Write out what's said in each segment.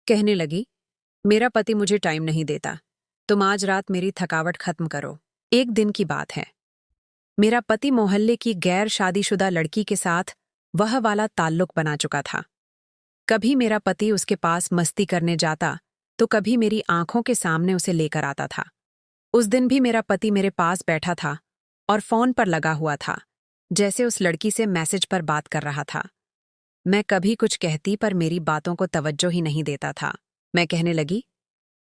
कहने लगी, मेरा पति मुझे टाइम नहीं देता। तुम आज रात मेरी थकावट खत्म करो। एक दिन की बात है। मेरा पति मोहल्ले की गैर शादीशुदा लड़की के साथ वह वाला ताल्लुक बना चुका था। कभी मेरा पति उसके पास मस्ती करने जाता तो कभी मेरी आंखों के सामने उसे लेकर आता था। उस दिन भी मेरा पति मेरे पास बैठा था और फोन पर लगा हुआ था, जैसे उस लड़की से मैसेज पर बात कर रहा था। मैं कभी कुछ कहती पर मेरी बातों को तवज्जो ही नहीं देता था। मैं कहने लगी,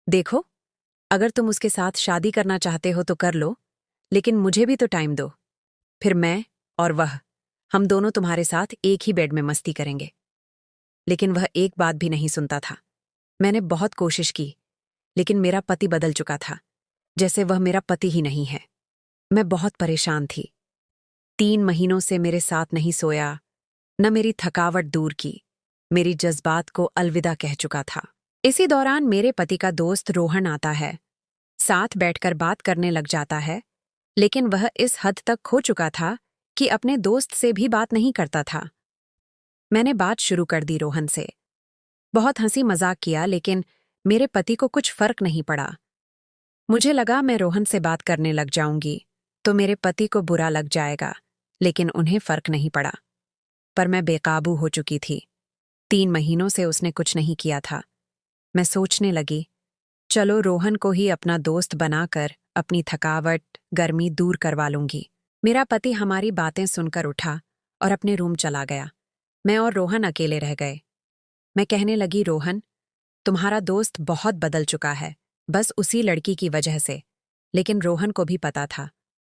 देखो, अगर तुम उसके साथ शादी करना चाहते हो तो कर लो, लेकिन मुझे भी तो टाइम दो। फिर मैं और वह, हम दोनों तुम्हारे साथ एक ही बेड में मस्ती करेंगे। लेकिन वह एक बात भी नहीं सुनता था। मैंने बहुत कोशिश की, लेकिन मेरा पति बदल चुका था, जैसे वह मेरा पति ही नहीं है। मैं बहुत परेशान थी। 3 महीनों से मेरे साथ नहीं सोया, न मेरी थकावट दूर की, मेरी जज्बात को अलविदा कह चुका था। इसी दौरान मेरे पति का दोस्त रोहन आता है। साथ बैठकर बात करने लग जाता है, लेकिन वह इस हद तक खो चुका था कि अपने दोस्त से भी बात नहीं करता था। मैंने बात शुरू कर दी रोहन से। बहुत हंसी मजाक किया, लेकिन मेरे पति को कुछ फर्क नहीं पड़ा। मुझे लगा मैं रोहन से बात करने लग जाऊंगी तो मेरे पति को बुरा लग जाएगा, लेकिन उन्हें फर्क नहीं पड़ा। पर मैं बेकाबू हो चुकी थी। 3 महीनों से उसने कुछ नहीं किया था। मैं सोचने लगी, चलो रोहन को ही अपना दोस्त बनाकर अपनी थकावट, गर्मी दूर करवा लूंगी। मेरा पति हमारी बातें सुनकर उठा और अपने रूम चला गया। मैं और रोहन अकेले रह गए। मैं कहने लगी, रोहन, तुम्हारा दोस्त बहुत बदल चुका है, बस उसी लड़की की वजह से। लेकिन रोहन को भी पता था।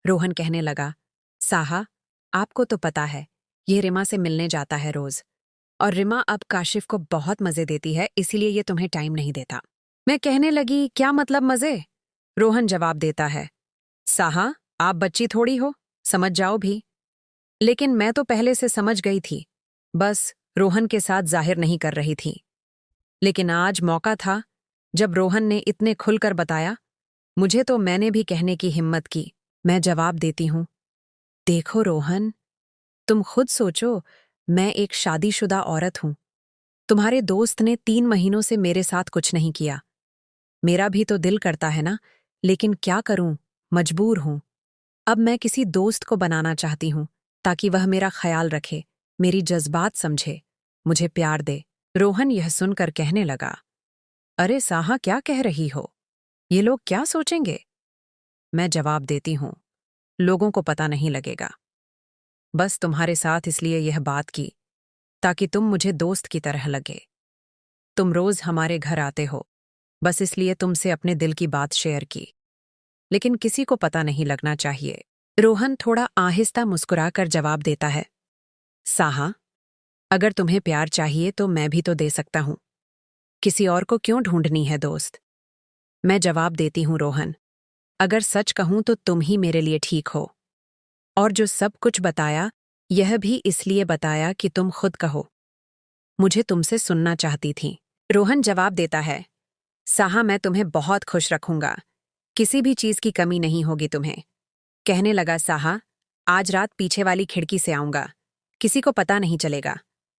रोहन कहने लगा, साहा, आपको तो पता है, ये रिमा से मिलने जाता है रोज, और रिमा अब काशिफ को बहुत मजे देती है, इसीलिए ये तुम्हें टाइम नहीं देता। मैं कहने लगी, क्या मतलब मजे? रोहन जवाब देता है, साहा, आप बच्ची थोड़ी हो, समझ जाओ भी। लेकिन मैं तो पहले से समझ गई थी, बस रोहन के साथ जाहिर नहीं कर रही थी। लेकिन आज मौका था, जब रोहन ने इतने खुलकर बताया, मुझे तो मैंने भी कहने की हिम्मत की। मैं जवाब देती हूँ, देखो रोहन, तुम खुद सोचो, मैं एक शादीशुदा औरत हूं। तुम्हारे दोस्त ने 3 महीनों से मेरे साथ कुछ नहीं किया। मेरा भी तो दिल करता है ना, लेकिन क्या करूं, मजबूर हूं। अब मैं किसी दोस्त को बनाना चाहती हूं, ताकि वह मेरा ख्याल रखे, मेरी जज्बात समझे, मुझे प्यार दे। रोहन यह सुनकर कहने लगा, अरे साहा, क्या कह रही हो? ये लोग क्या सोचेंगे? मैं जवाब देती हूं, लोगों को पता नहीं लगेगा। बस तुम्हारे साथ इसलिए यह बात की, ताकि तुम मुझे दोस्त की तरह लगे। तुम रोज हमारे घर आते हो, बस इसलिए तुमसे अपने दिल की बात शेयर की। लेकिन किसी को पता नहीं लगना चाहिए। रोहन थोड़ा आहिस्ता मुस्कुराकर जवाब देता है, साहा, अगर तुम्हें प्यार चाहिए तो मैं भी तो दे सकता हूं। किसी और को क्यों ढूंढनी है दोस्त? मैं जवाब देती हूं, रोहन, अगर सच कहूं तो तुम ही मेरे लिए ठीक हो। और जो सब कुछ बताया, यह भी इसलिए बताया कि तुम खुद कहो। मुझे तुमसे सुनना चाहती थी। रोहन जवाब देता है, साहा, मैं तुम्हें बहुत खुश रखूंगा। किसी भी चीज की कमी नहीं होगी तुम्हें। कहने लगा, साहा, आज रात पीछे वाली खिड़की से आऊंगा। किसी को पता नहीं चलेगा।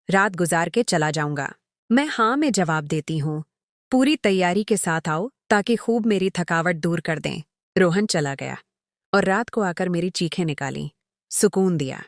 रात गुजार के चला जाऊंगा। मैं हाँ में जवाब देती हूँ। पूरी तैयारी के साथ आओ, ताकि खूब मेरी थकावट दूर कर दें। रोहन चला गया और रात को आकर मेरी चीखें निकाली, सुकून दिया।